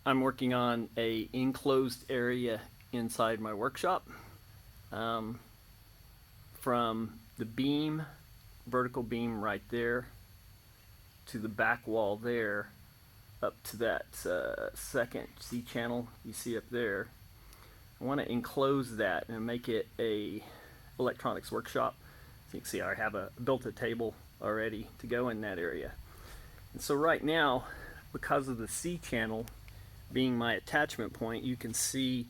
I'm working on a enclosed area inside my workshop, from the beam, vertical beam right there, to the back wall there, up to that second C channel you see up there. I want to enclose that and make it a electronics workshop. So you can see I have built a table already to go in that area. And so right now, because of the C channel being my attachment point, you can see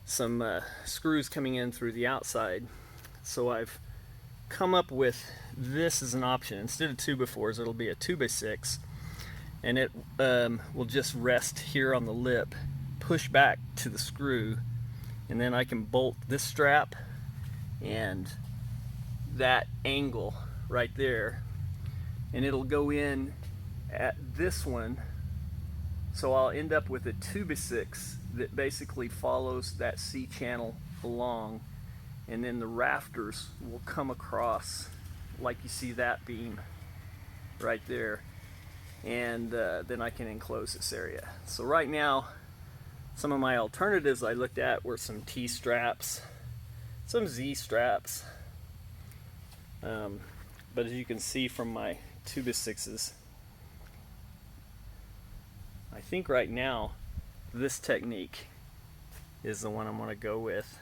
some screws coming in through the outside. So I've come up with this as an option. Instead of 2x4s, it'll be a 2x6, and it will just rest here on the lip, push back to the screw, and then I can bolt this strap and that angle right there, and it'll go in at this one. So I'll end up with a 2x6 that basically follows that C channel along, and then the rafters will come across like you see that beam right there, and then I can enclose this area. So right now, some of my alternatives I looked at were some T straps, some Z straps, but as you can see from my 2x6s, I think right now this technique is the one I'm going to go with.